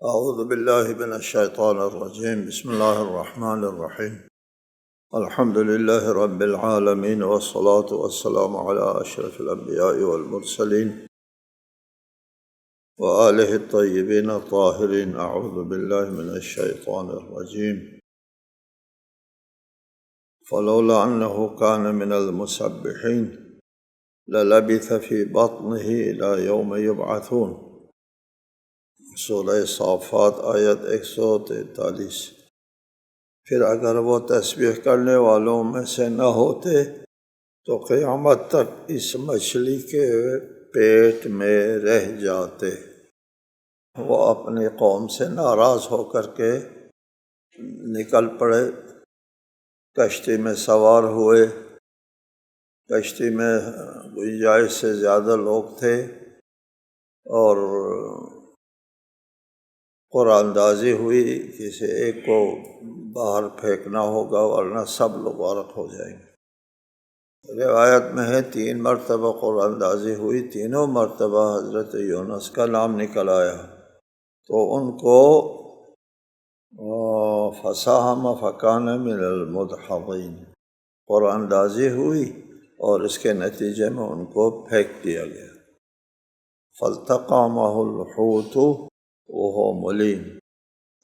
اعوذ باللہ من الشیطان الرجیم بسم اللہ الرحمن الرحیم الحمد للہ رب العالمین والصلاة والسلام علی اشرف الانبیاء والمرسلین وآلہ الطیبین الطاہرین اعوذ باللہ من الشیطان الرجیم فلولا انہ کان من المسبحین للبث فی بطنہ الی یوم یبعثون۔ سورہ صافات آیت 143۔ پھر اگر وہ تسبیح کرنے والوں میں سے نہ ہوتے تو قیامت تک اس مچھلی کے پیٹ میں رہ جاتے۔ وہ اپنی قوم سے ناراض ہو کر کے نکل پڑے، کشتی میں سوار ہوئے۔ کشتی میں گنجائش سے زیادہ لوگ تھے اور قرآن اندازی ہوئی، کسی ایک کو باہر پھینکنا ہوگا ورنہ سب لوگ غرق ہو جائیں گے۔ روایت میں ہے 3 مرتبہ قرآن اندازی ہوئی، تینوں مرتبہ حضرت یونس کا نام نکل آیا تو ان کو فساہم فکان من المدحضین، قرآن اندازی ہوئی اور اس کے نتیجے میں ان کو پھینک دیا گیا۔ فالتقمہ الحوت وہو ملیم،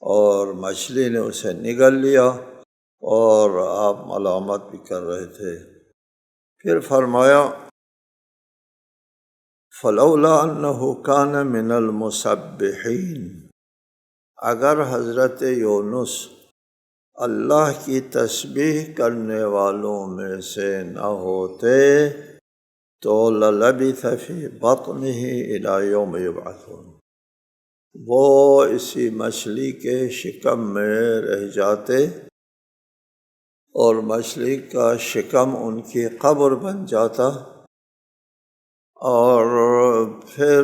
اور مچھلی نے اسے نگل لیا اور آپ ملامت بھی کر رہے تھے۔ پھر فرمایا فلولا انہ کان من المسبحین، اگر حضرت یونس اللہ کی تسبیح کرنے والوں میں سے نہ ہوتے تو للبث فی بطنہ الی یوم یبعثون، وہ اسی مچھلی کے شکم میں رہ جاتے اور مچھلی کا شکم ان کی قبر بن جاتا، اور پھر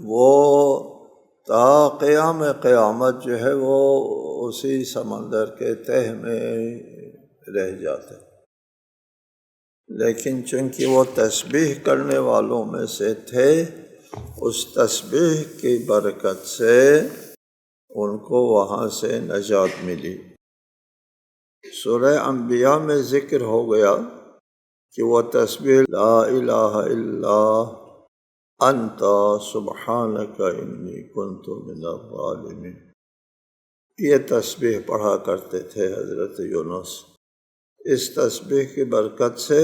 وہ تا قیام قیامت جو ہے وہ اسی سمندر کے تہ میں رہ جاتے۔ لیکن چونکہ وہ تسبیح کرنے والوں میں سے تھے، اس تسبیح کی برکت سے ان کو وہاں سے نجات ملی۔ سورہ انبیاء میں ذکر ہو گیا کہ وہ تسبیح لا الہ الا انت سبحانک انی کنت من الظالمین، یہ تسبیح پڑھا کرتے تھے حضرت یونس۔ اس تسبیح کی برکت سے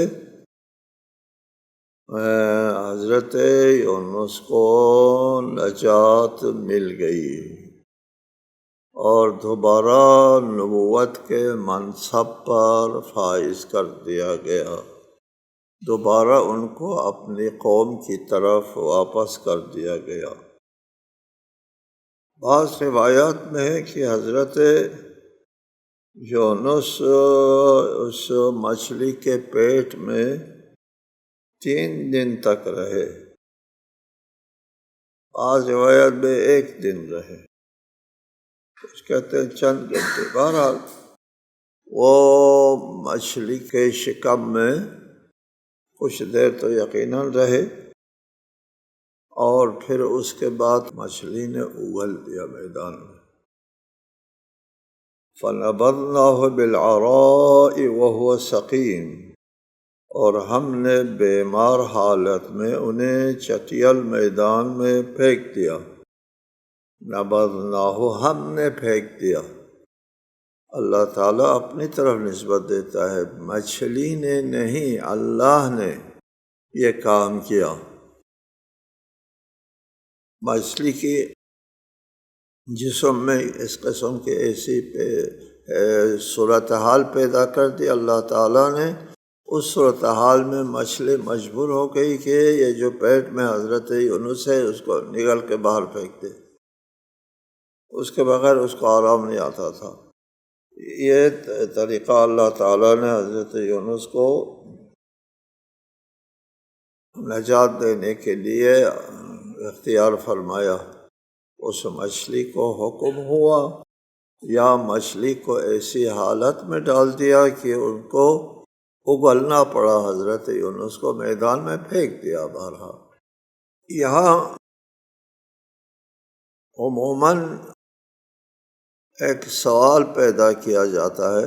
حضرت یونس کو نجات مل گئی اور دوبارہ نبوت کے منصب پر فائز کر دیا گیا، دوبارہ ان کو اپنی قوم کی طرف واپس کر دیا گیا۔ بعض روایات میں ہے کہ حضرت یونس اس مچھلی کے پیٹ میں 3 دن تک رہے، بعض روایت میں 1 دن رہے، کچھ کہتے ہیں چند گھنٹے۔ بہرحال وہ مچھلی کے شکم میں کچھ دیر تو یقیناً رہے اور پھر اس کے بعد مچھلی نے اگل دیا میدان میں۔ فَنَبَذْنَاهُ بِالْعَرَاءِ وَهُوَ سَقِيمٌ، اور ہم نے بیمار حالت میں انہیں چٹیل میدان میں پھینک دیا۔ نبذناہ، ہم نے پھینک دیا۔ اللہ تعالیٰ اپنی طرف نسبت دیتا ہے، مچھلی نے نہیں، اللہ نے یہ کام کیا۔ مچھلی کی جسم میں اس قسم کے ایسی صورتحال پیدا کر دی اللہ تعالیٰ نے، اس صورتحال میں مچھلی مجبور ہو گئی کہ یہ جو پیٹ میں حضرت یونس ہے اس کو نگل کے باہر پھینک دے، اس کے بغیر اس کو آرام نہیں آتا تھا۔ یہ طریقہ اللہ تعالیٰ نے حضرت یونس کو نجات دینے کے لیے اختیار فرمایا۔ اس مچھلی کو حکم ہوا یا مچھلی کو ایسی حالت میں ڈال دیا کہ ان کو اگلنا پڑا، حضرت یونس کو میدان میں پھینک دیا۔ بہرحال یہاں عموماً ایک سوال پیدا کیا جاتا ہے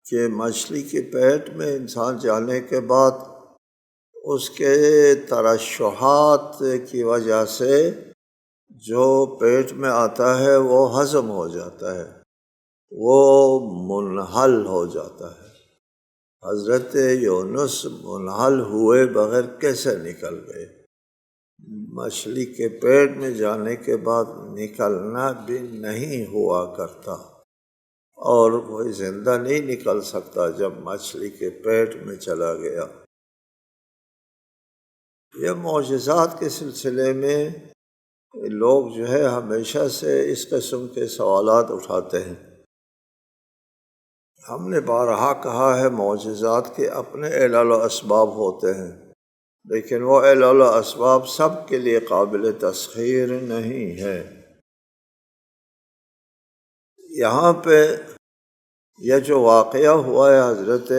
کہ مچھلی کے پیٹ میں انسان جانے کے بعد اس کے ترشحات کی وجہ سے جو پیٹ میں آتا ہے وہ ہضم ہو جاتا ہے، وہ منحل ہو جاتا ہے۔ حضرت یونس منحل ہوئے بغیر کیسے نکل گئے؟ مچھلی کے پیٹ میں جانے کے بعد نکلنا بھی نہیں ہوا کرتا، اور کوئی زندہ نہیں نکل سکتا جب مچھلی کے پیٹ میں چلا گیا۔ یہ معجزات کے سلسلے میں لوگ جو ہے ہمیشہ سے اس قسم کے سوالات اٹھاتے ہیں۔ ہم نے بارہا کہا ہے معجزات کے اپنے علل و اسباب ہوتے ہیں، لیکن وہ علل و اسباب سب کے لیے قابل تسخیر نہیں ہے۔ یہاں پہ یہ جو واقعہ ہوا ہے حضرت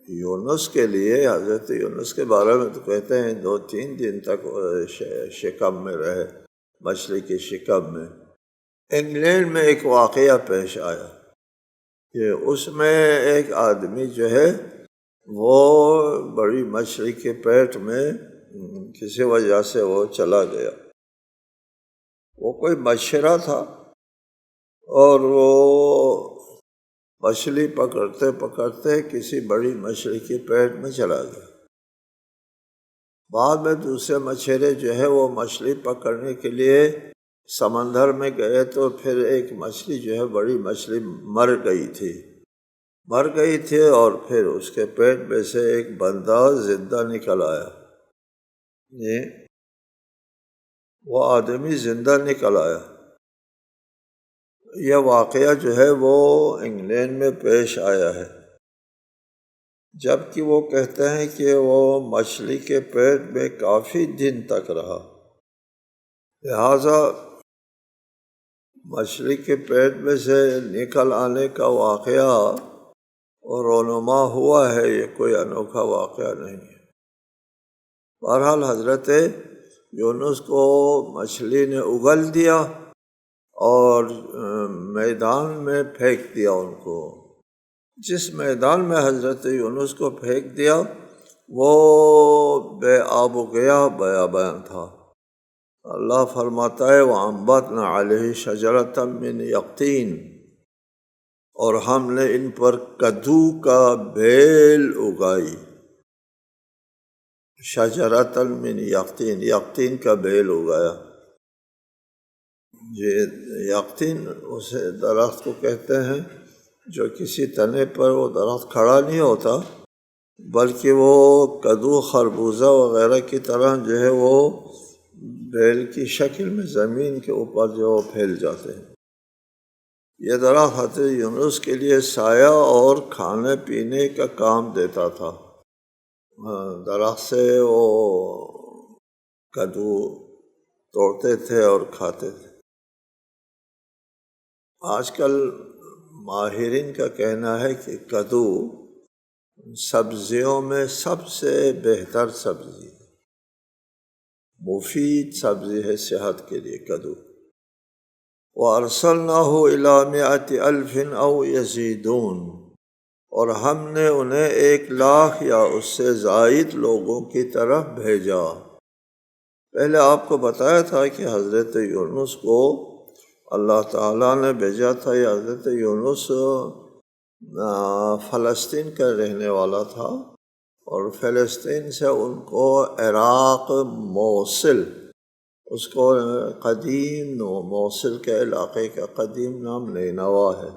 یونس کے لیے، حضرت یونس کے بارے میں تو کہتے ہیں 2-3 دن تک شکم میں رہے، مچھلی کے شکم میں۔ انگلینڈ میں ایک واقعہ پیش آیا کہ اس میں ایک آدمی جو ہے وہ بڑی مچھلی کے پیٹ میں کسی وجہ سے وہ چلا گیا۔ وہ کوئی مچھرا تھا اور وہ مچھلی پکڑتے پکڑتے کسی بڑی مچھلی کے پیٹ میں چلا گیا۔ بعد میں دوسرے مچھرے جو ہے وہ مچھلی پکڑنے کے لیے سمندر میں گئے تو پھر ایک مچھلی جو ہے بڑی مچھلی مر گئی تھی اور پھر اس کے پیٹ میں سے ایک بندہ زندہ نکل آیا۔ وہ آدمی زندہ نکل آیا۔ یہ واقعہ جو ہے وہ انگلینڈ میں پیش آیا ہے، جبکہ وہ کہتے ہیں کہ وہ مچھلی کے پیٹ میں کافی دن تک رہا، لہٰذا مچھلی کے پیٹ میں سے نکل آنے کا واقعہ رونما ہوا ہے، یہ کوئی انوکھا واقعہ نہیں ہے۔ بہرحال حضرت یونس کو مچھلی نے اگل دیا اور میدان میں پھینک دیا ان کو۔ جس میدان میں حضرت یونس کو پھینک دیا وہ بے آب و گیا بیابان تھا۔ اللہ فرماتا ہے وَأَنبَتْنَا عَلَيْهِ شَجَرَةً مِّن یقطین، اور ہم نے ان پر کدو کا بیل اگائی۔ شجرۃ من یقطین، یقطین کا بیل اگایا۔ یہ یقطین اس درخت کو کہتے ہیں جو کسی تنے پر وہ درخت کھڑا نہیں ہوتا، بلکہ وہ کدو خربوزہ وغیرہ کی طرح جو ہے وہ بیل کی شکل میں زمین کے اوپر جو پھیل جاتے ہیں۔ یہ درخت حضرت یونس کے لیے سایہ اور کھانے پینے کا کام دیتا تھا۔ درخت سے وہ کدو توڑتے تھے اور کھاتے تھے۔ آج کل ماہرین کا کہنا ہے کہ کدو سبزیوں میں سب سے بہتر سبزی ہے، مفید سبزی ہے صحت کے لیے کدو۔ وَأَرْسَلْنَاهُ إِلَىٰ 100,000 أَوْ يَزِيدُونَ، اور ہم نے انہیں 1,00,000 یا اس سے زائد لوگوں کی طرف بھیجا۔ پہلے آپ کو بتایا تھا کہ حضرت یونس کو اللہ تعالیٰ نے بھیجا تھا۔ یہ حضرت یونس فلسطین کا رہنے والا تھا، اور فلسطین سے ان کو عراق موصل، اس کو قدیم موصل کے علاقے کا قدیم نام نینوا ہے،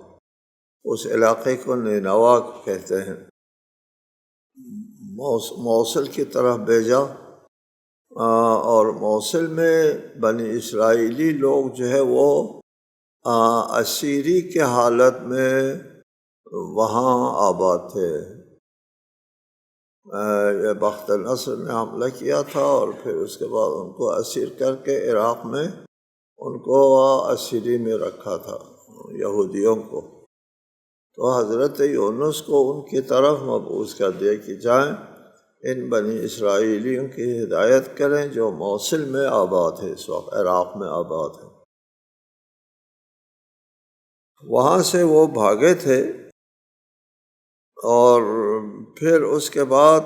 اس علاقے کو نینوا کہتے ہیں، موصل کی طرف بھیجا۔ اور موصل میں بنی اسرائیلی لوگ جو ہے وہ اسیری کے حالت میں وہاں آباد تھے۔ یہ بخت نصر نے حملہ کیا تھا اور پھر اس کے بعد ان کو اسیر کر کے عراق میں ان کو اسیری میں رکھا تھا، یہودیوں کو۔ تو حضرت یونس کو ان کی طرف مبعوث کر دیا کہ جائیں ان بنی اسرائیلیوں کی ہدایت کریں جو موصل میں آباد ہے، اس وقت عراق میں آباد ہے۔ وہاں سے وہ بھاگے تھے، اور پھر اس کے بعد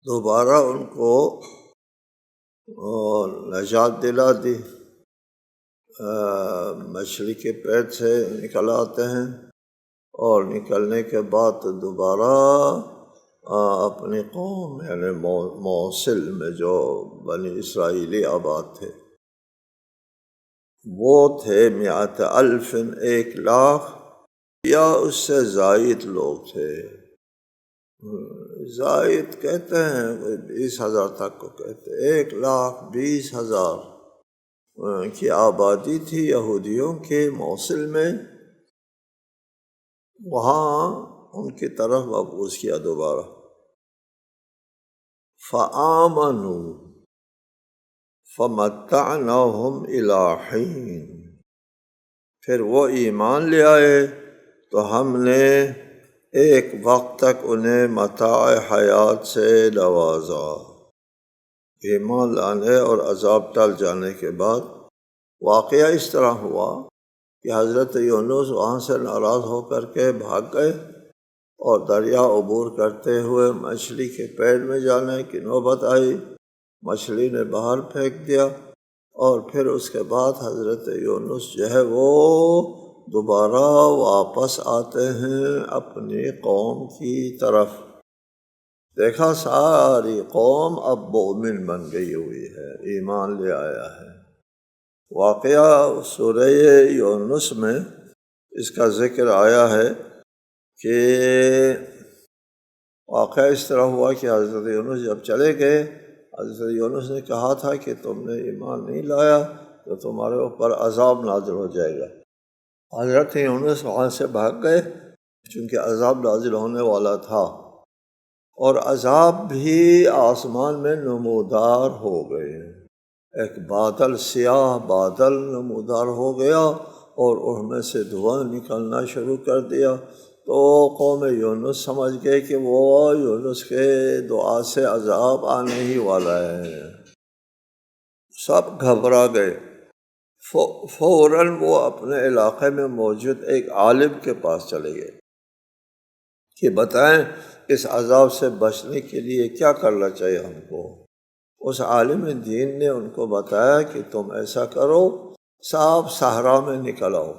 دوبارہ ان کو نجات دلا دی۔ مچھلی کے پیٹ سے نکل آتے ہیں، اور نکلنے کے بعد دوبارہ اپنی قوم یعنی موصل میں جو بنی اسرائیلی آباد تھے، وہ تھے 100,000، 1,00,000 یا اس سے زائد لوگ تھے۔ زائد کہتے ہیں 20,000 تک کو کہتے ہیں، 1,20,000 کی آبادی تھی یہودیوں کے موصل میں۔ وہاں ان کی طرف مبعوث کیا دوبارہ۔ فآمنوا فمتعناہم الی حین، پھر وہ ایمان لے آئے تو ہم نے ایک وقت تک انہیں متاع حیات سے نوازا۔ ایمان لانے اور عذاب ٹل جانے کے بعد واقعہ اس طرح ہوا کہ حضرت یونس وہاں سے ناراض ہو کر کے بھاگ گئے، اور دریا عبور کرتے ہوئے مچھلی کے پیٹ میں جانے کی نوبت آئی۔ مچھلی نے باہر پھینک دیا، اور پھر اس کے بعد حضرت یونس جو ہے وہ دوبارہ واپس آتے ہیں اپنی قوم کی طرف۔ دیکھا ساری قوم اب مومن بن گئی ہوئی ہے، ایمان لے آیا ہے۔ واقعہ سورہ یونس میں اس کا ذکر آیا ہے کہ واقعہ اس طرح ہوا کہ حضرت یونس جب چلے گئے، حضرت یونس نے کہا تھا کہ تم نے ایمان نہیں لایا تو تمہارے اوپر عذاب نازل ہو جائے گا۔ حضرت یونس وہاں سے بھاگ گئے چونکہ عذاب نازل ہونے والا تھا، اور عذاب بھی آسمان میں نمودار ہو گئے۔ ایک بادل، سیاہ بادل نمودار ہو گیا، اور ان میں سے دھواں نکلنا شروع کر دیا۔ تو قوم یونس سمجھ گئے کہ وہ یونس کے دعا سے عذاب آنے ہی والا ہے۔ سب گھبرا گئے۔ فوراً وہ اپنے علاقے میں موجود ایک عالم کے پاس چلے گئے کہ بتائیں اس عذاب سے بچنے کے لیے کیا کرنا چاہیے ہم کو۔ اس عالم دین نے ان کو بتایا کہ تم ایسا کرو، صاف صحرا میں نکل آؤ،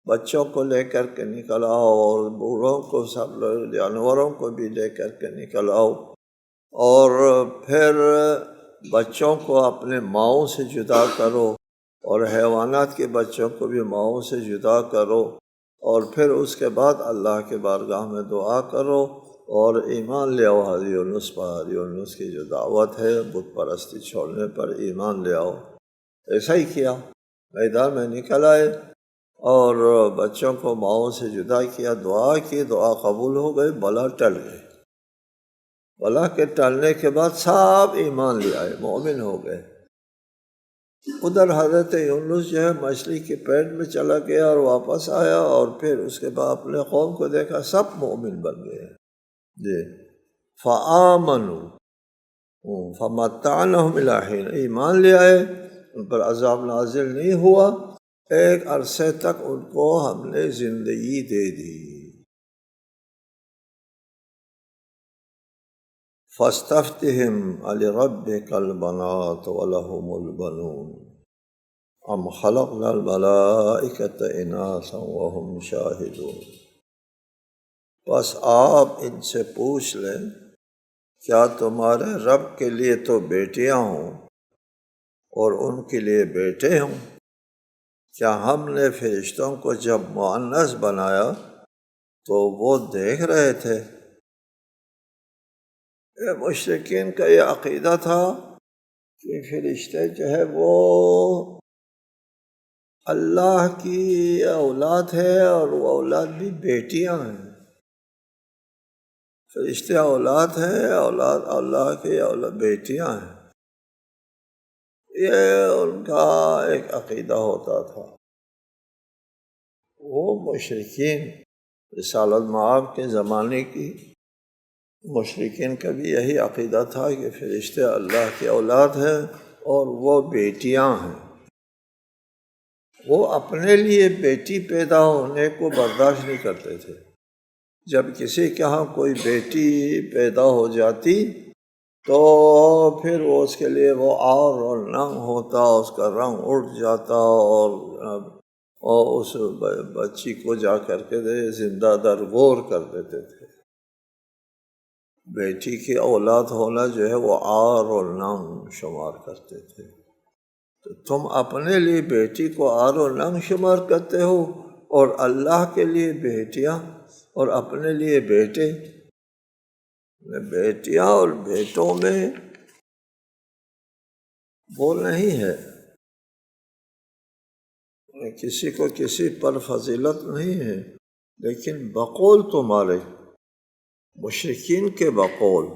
بچوں کو لے کر کے نکل آؤ، اور بوڑھوں کو، سب جانوروں کو بھی لے کر کے نکل آؤ، اور پھر بچوں کو اپنے ماؤں سے جدا کرو، اور حیوانات کے بچوں کو بھی ماؤں سے جدا کرو، اور پھر اس کے بعد اللہ کے بارگاہ میں دعا کرو، اور ایمان لے آؤ حضرت یونس پر۔ یونس کی جو دعوت ہے بت پرستی چھوڑنے پر، ایمان لے آؤ۔ ایسا ہی کیا، میدان میں نکل آئے اور بچوں کو ماؤں سے جدا کیا، دعا کی، دعا قبول ہو گئی، بلا ٹل گئی۔ بلا کے ٹلنے کے بعد سب ایمان لے آئے، مومن ہو گئے۔ ادھر حضرت یونس جو ہے مچھلی کے پیٹ میں چلا گیا اور واپس آیا، اور پھر اس کے بعد اپنے قوم کو دیکھا، سب مومن بن گئے جی۔ فآمنوا فمتعناہم الی حین، ایمان لے آئے، ان پر عذاب نازل نہیں ہوا، ایک عرصے تک ان کو ہم نے زندگی دے دی۔ فاستفتہم لربک البنات ولہم البنون ام خلقنا الملائکۃ اناثا وہم شاہدون۔ بس آپ ان سے پوچھ لیں، کیا تمہارے رب کے لیے تو بیٹیاں ہوں اور ان کے لیے بیٹے ہوں؟ کیا ہم نے فرشتوں کو جب مؤنث بنایا تو وہ دیکھ رہے تھے؟ مشرکین کا یہ عقیدہ تھا کہ فرشتے جو ہے وہ اللہ کی اولاد ہے، اور وہ اولاد بھی بیٹیاں ہیں۔ فرشتے اولاد ہیں، اولاد اللہ کی اولاد بیٹیاں ہیں، یہ ان کا ایک عقیدہ ہوتا تھا۔ وہ مشرکین رسالت مآب کے زمانے کی مشرکین کا بھی یہی عقیدہ تھا کہ فرشتے اللہ کی اولاد ہیں اور وہ بیٹیاں ہیں۔ وہ اپنے لیے بیٹی پیدا ہونے کو برداشت نہیں کرتے تھے۔ جب کسی کے ہاں کوئی بیٹی پیدا ہو جاتی تو پھر وہ اس کے لیے وہ اور ننگ ہوتا، اس کا رنگ اڑ جاتا اور اس بچی کو جا کر کے زندہ درگور کر دیتے تھے۔ بیٹی کی اولاد ہونا جو ہے وہ عار اور ننگ شمار کرتے تھے۔ تو تم اپنے لیے بیٹی کو عار و ننگ شمار کرتے ہو اور اللہ کے لیے بیٹیاں اور اپنے لیے بیٹے۔ بیٹیاں اور بیٹوں میں وہ نہیں ہے، کسی کو کسی پر فضیلت نہیں ہے، لیکن بقول تمہارے مشرکین کے بقول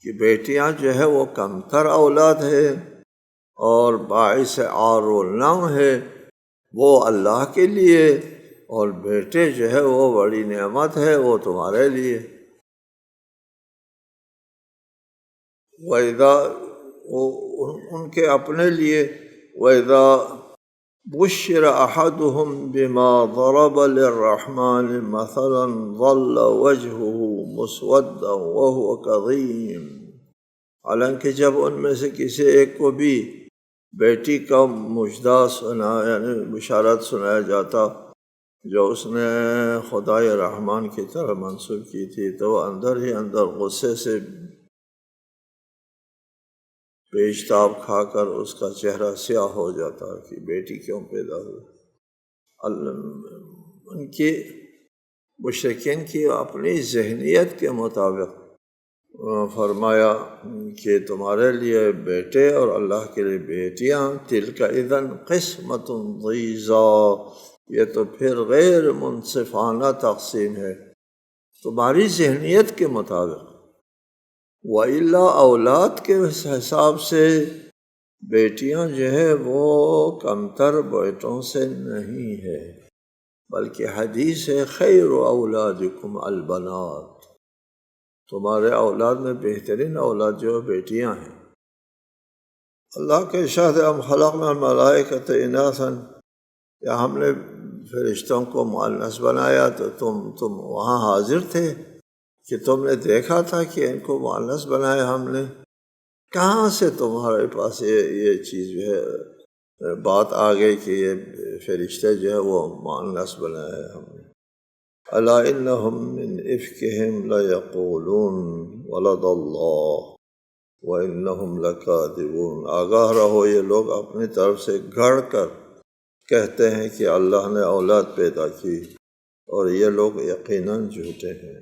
کہ بیٹیاں جو ہے وہ کمتر اولاد ہے اور باعث عار و ننگ ہے وہ اللہ کے لیے، اور بیٹے جو ہے وہ بڑی نعمت ہے وہ تمہارے لیے۔ وَإِذَا ان کے اپنے لیے وَإِذَا بُشِّرَ أَحَدُهُمْ بِمَا ضَرَبَ لِلرَّحْمَنِ مَثَلًا ظَلَّ وَجْهُهُ مُسْوَدًّا وَهُوَ كَظِيمٌ۔ حالانکہ جب ان میں سے کسی ایک کو بھی بیٹی کا مژدہ یعنی بشارت سنایا جاتا جو اس نے خدائے رحمان کی طرف منسوب کی تھی، تو وہ اندر ہی اندر غصے سے پیشتاب کھا کر اس کا چہرہ سیاہ ہو جاتا کہ بیٹی کیوں پیدا ہوئی۔ ان کی مشرکین کی اپنی ذہنیت کے مطابق فرمایا کہ تمہارے لیے بیٹے اور اللہ کے لیے بیٹیاں، تلک اذن قسمۃ ضیزیٰ، یہ تو پھر غیر منصفانہ تقسیم ہے تمہاری ذہنیت کے مطابق۔ وَإِلَّا اولاد کے حساب سے بیٹیاں جو ہے وہ کمتر بیٹوں سے نہیں ہے، بلکہ حدیث ہے خیر اولادکم البنات، تمہارے اولاد میں بہترین اولاد جو بیٹیاں ہیں۔ اللہ کے ارشاد ہے ام خلقنا الملائکۃ اناثا، یا ہم نے فرشتوں کو مؤنث بنایا تو تم وہاں حاضر تھے کہ تم نے دیکھا تھا کہ ان کو مؤنث بنایا ہم نے؟ کہاں سے تمہارے پاس یہ چیز جو ہے بات آ گئی کہ یہ فرشتے جو ہے وہ مؤنث بنایا ہے ہم نے؟ الا انہم من افکہم لیقولون ولد اللہ وانہم لکاذبون، آگاہ رہو یہ لوگ اپنی طرف سے گھڑ کر کہتے ہیں کہ اللہ نے اولاد پیدا کی، اور یہ لوگ یقیناً جھوٹے ہیں۔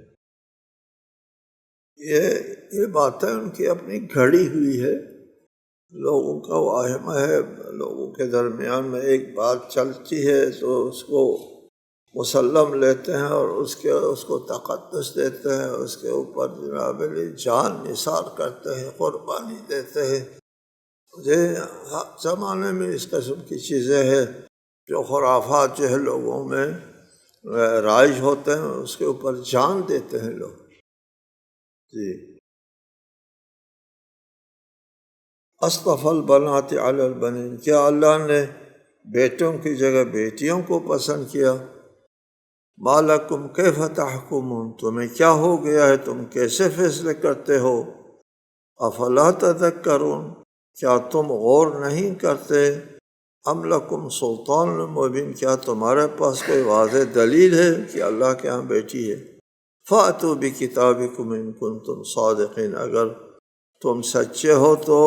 یہ باتیں ان کی اپنی گھڑی ہوئی ہے، لوگوں کا واہمہ ہے، لوگوں کے درمیان میں ایک بات چلتی ہے تو اس کو مسلم لیتے ہیں اور اس کو تقدس دیتے ہیں، اس کے اوپر جناب جان نثار کرتے ہیں، قربانی دیتے ہیں۔ زمانے میں اس قسم کی چیزیں ہیں جو خرافات جو ہے لوگوں میں رائج ہوتے ہیں، اس کے اوپر جان دیتے ہیں لوگ۔ جی اصطفى البنات علی البنین، کیا اللہ نے بیٹوں کی جگہ بیٹیوں کو پسند کیا؟ ما لکم کیف تحکمون، تمہیں کیا ہو گیا ہے، تم کیسے فیصلے کرتے ہو؟ افلا تذکرون، کیا تم غور نہیں کرتے؟ ام لکم سلطان مبین، کیا تمہارے پاس کوئی واضح دلیل ہے کہ اللہ کے ہاں بیٹی ہے؟ فأتوا بکتابکم ان کنتم صادقین، اگر تم سچے ہو تو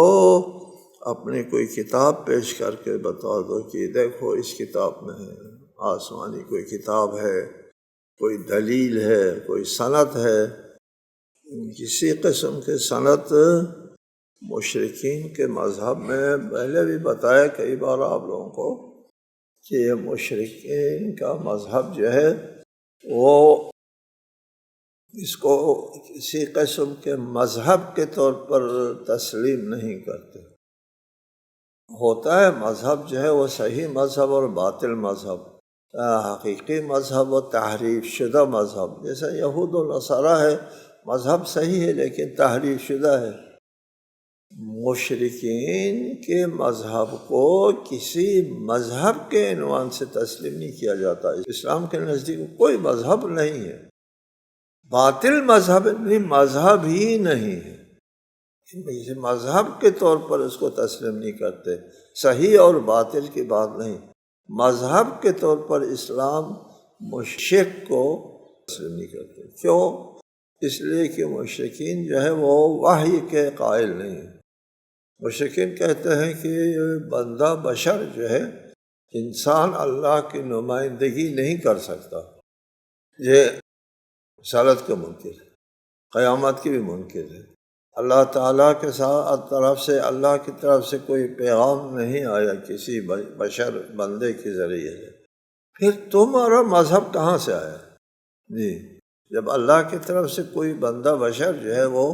اپنی کوئی کتاب پیش کر کے بتا دو کہ دیکھو اس کتاب میں ہے، آسمانی کوئی کتاب ہے، کوئی دلیل ہے، کوئی سند ہے۔ کسی قسم کے سند مشرکین کے مذہب میں پہلے بھی بتایا کئی بار آپ لوگوں کو کہ یہ مشرکین کا مذہب جو ہے وہ اس کو کسی قسم کے مذہب کے طور پر تسلیم نہیں کرتے۔ ہوتا ہے مذہب جو ہے وہ صحیح مذہب اور باطل مذہب، حقیقی مذہب و تحریف شدہ مذہب، جیسا یہود و نصارہ ہے، مذہب صحیح ہے لیکن تحریف شدہ ہے۔ مشرکین کے مذہب کو کسی مذہب کے عنوان سے تسلیم نہیں کیا جاتا۔ اسلام کے نزدیک کوئی مذہب نہیں ہے، باطل مذہب نہیں، مذہب ہی نہیں ہے، مذہب کے طور پر اس کو تسلیم نہیں کرتے۔ صحیح اور باطل کی بات نہیں، مذہب کے طور پر اسلام مشرک کو تسلیم نہیں کرتے۔ کیوں؟ اس لیے کہ مشرکین جو ہے وہ وحی کے قائل نہیں ہیں۔ مشرکین کہتے ہیں کہ بندہ بشر جو ہے، انسان اللہ کی نمائندگی نہیں کر سکتا، یہ رسالت کا منکر ہے، قیامت کی بھی منکر ہے۔ اللہ تعالیٰ کے ساتھ طرف سے، اللہ کی طرف سے کوئی پیغام نہیں آیا کسی بشر بندے کے ذریعے سے، پھر تمہارا مذہب کہاں سے آیا؟ جی، جب اللہ کی طرف سے کوئی بندہ بشر جو ہے وہ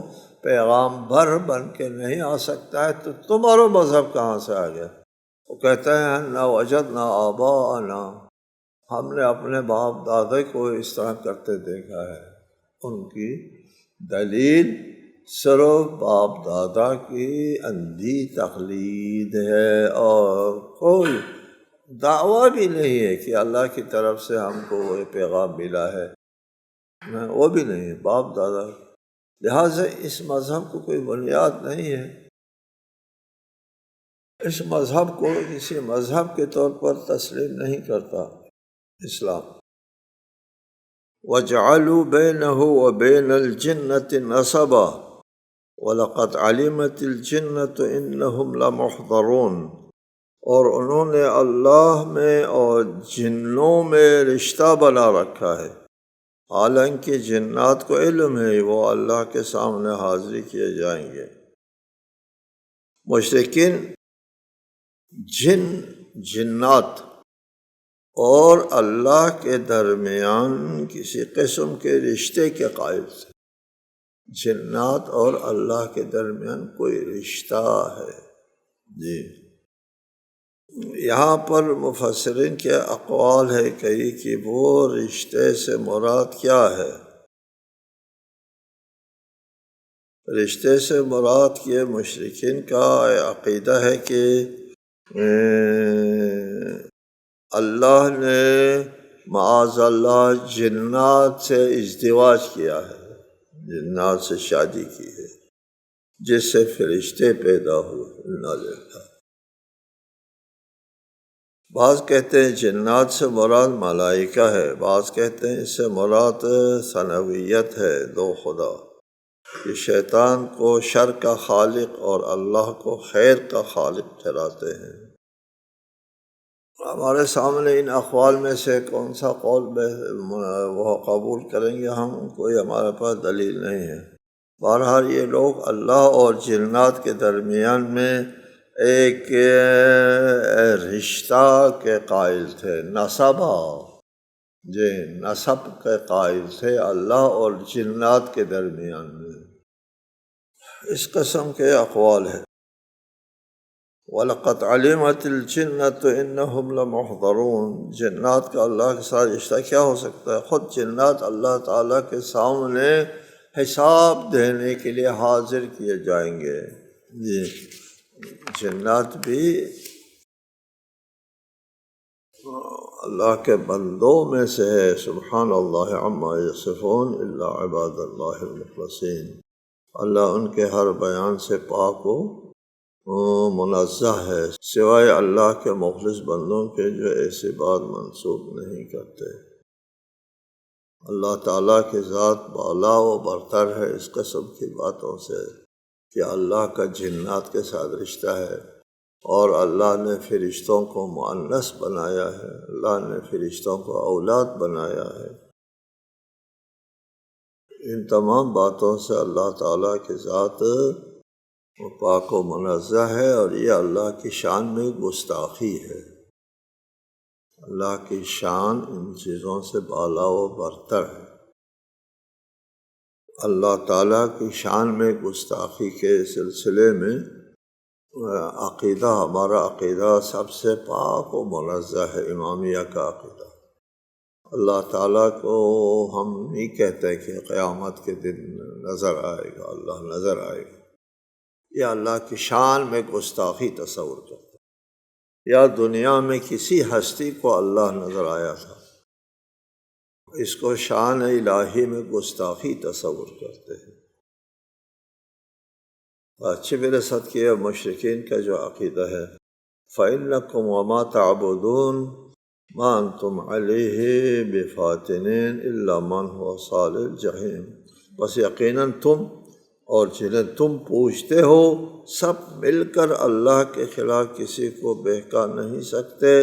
پیغام بر بن کے نہیں آ سکتا ہے تو تمہارا مذہب کہاں سے آ گیا؟ وہ کہتے ہیں نہ وجدنا آباءنا، ہم نے اپنے باپ دادا کو اس طرح کرتے دیکھا ہے۔ ان کی دلیل صرف باپ دادا کی اندھی تقلید ہے، اور کوئی دعویٰ بھی نہیں ہے کہ اللہ کی طرف سے ہم کو وہ پیغام ملا ہے، وہ بھی نہیں ہے باپ دادا۔ لہٰذا اس مذہب کو کوئی بنیاد نہیں ہے، اس مذہب کو کسی مذہب کے طور پر تسلیم نہیں کرتا اسلام۔ وَجَعَلُوا بَيْنَهُ وَبَيْنَ الْجِنَّةِ نَسَبًا وَلَقَدْ عَلِمَتِ الْجِنَّةُ إِنَّهُمْ لَمُحْضَرُونَ، اور انہوں نے اللہ میں اور جنوں میں رشتہ بنا رکھا ہے، حالانکہ جنات کو علم ہے وہ اللہ کے سامنے حاضر کیے جائیں گے۔ مشرکین جنات اور اللہ کے درمیان کسی قسم کے رشتے کے قائل تھے۔ جنات اور اللہ کے درمیان کوئی رشتہ ہے۔ جی، یہاں پر مفسرین کے اقوال ہے کئی کہ وہ رشتے سے مراد کیا ہے۔ رشتے سے مراد یہ مشرکین کا عقیدہ ہے کہ اللہ نے معاذ اللہ جنات سے ازدواج کیا ہے، جنات سے شادی کی ہے، جس سے فرشتے پیدا ہوئے۔ بعض کہتے ہیں جنات سے مراد ملائکہ ہے، بعض کہتے ہیں اس سے مراد ثنویت ہے، دو خدا، کہ شیطان کو شر کا خالق اور اللہ کو خیر کا خالق ٹھہراتے ہیں۔ ہمارے سامنے ان اقوال میں سے کون سا قول وہ قبول کریں گے ہم، کوئی ہمارے پاس دلیل نہیں ہے۔ بہرحال یہ لوگ اللہ اور جنات کے درمیان میں ایک رشتہ کے قائل تھے، نسبہ، جی نسب کے قائل تھے اللہ اور جنات کے درمیان میں۔ اس قسم کے اقوال ہے۔ وَلَقَدْ عَلِمَتِ الْجِنَّةُ إِنَّهُمْ لَمُحْضَرُونَ، جنات کا اللہ کے ساتھ رشتہ کیا ہو سکتا ہے؟ خود جنات اللہ تعالیٰ کے سامنے حساب دینے کے لیے حاضر کیے جائیں گے۔ جی، جنات بھی اللہ کے بندوں میں سے ہے۔ سبحان اللہ عما یصفون الا عباد اللہ المخلصین، اللہ ان کے ہر بیان سے پاک و منزہ ہے، سوائے اللہ کے مخلص بندوں کے جو ایسی بات منسوب نہیں کرتے۔ اللہ تعالیٰ کی ذات بالا و برتر ہے اس قسم کی باتوں سے کہ اللہ کا جنات کے ساتھ رشتہ ہے، اور اللہ نے فرشتوں کو مؤنث بنایا ہے، اللہ نے فرشتوں کو اولاد بنایا ہے۔ ان تمام باتوں سے اللہ تعالیٰ کی ذات پاک و منزہ ہے، اور یہ اللہ کی شان میں گستاخی ہے۔ اللہ کی شان ان چیزوں سے بالا و برتر ہے۔ اللہ تعالیٰ کی شان میں گستاخی کے سلسلے میں عقیدہ، ہمارا عقیدہ سب سے پاک و منزہ ہے، امامیہ کا عقیدہ۔ اللہ تعالیٰ کو ہم نہیں کہتے کہ قیامت کے دن نظر آئے گا، اللہ نظر آئے گا، یا اللہ کی شان میں گستاخی تصور کرتے، یا دنیا میں کسی ہستی کو اللہ نظر آیا تھا، اس کو شان الہی میں گستاخی تصور کرتے ہیں۔ اچھے میرے ساتھ کیا مشرکین کا جو عقیدہ ہے، فَإِنَّكُمْ وَمَا تَعْبُدُونَ مَا أَنْتُمْ عَلَيْهِ بِفَاتِنِينَ إِلَّا مَنْ هُوَ صَالِ الْجَحِيمِ، بس یقیناً تم اور جنہیں تم پوچھتے ہو سب مل کر اللہ کے خلاف کسی کو بہکا نہیں سکتے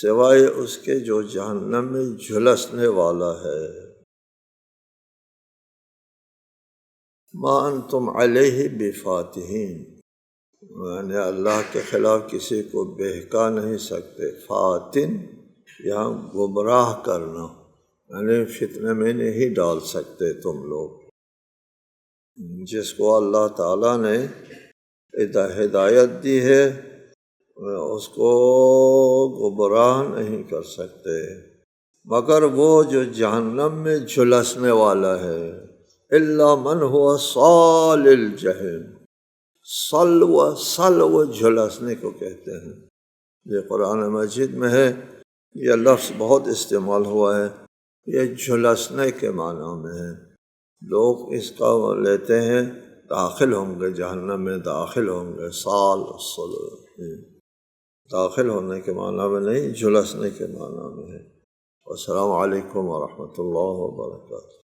سوائے اس کے جو جہنم میں جھلسنے والا ہے۔ ما انتم علیہ بفاتحین، یعنی اللہ کے خلاف کسی کو بہکا نہیں سکتے۔ فاتن یہاں گمراہ کرنا، یعنی فتنے میں نہیں ڈال سکتے تم لوگ۔ جس کو اللہ تعالیٰ نے ہدایت دی ہے اس کو گمراہ نہیں کر سکتے مگر وہ جو جہنم میں جھلسنے والا ہے۔ الا من هو صال الجحیم، سلو جھلسنے کو کہتے ہیں، یہ قرآن مجید میں ہے، یہ لفظ بہت استعمال ہوا ہے، یہ جھلسنے کے معنی میں ہے۔ لوگ اس کا لیتے ہیں داخل ہوں گے جہنم میں، داخل ہوں گے، داخل ہونے کے معنی میں نہیں، جھلسنے کے معنی میں ہے۔ السلام علیکم ورحمۃ اللہ وبرکاتہ۔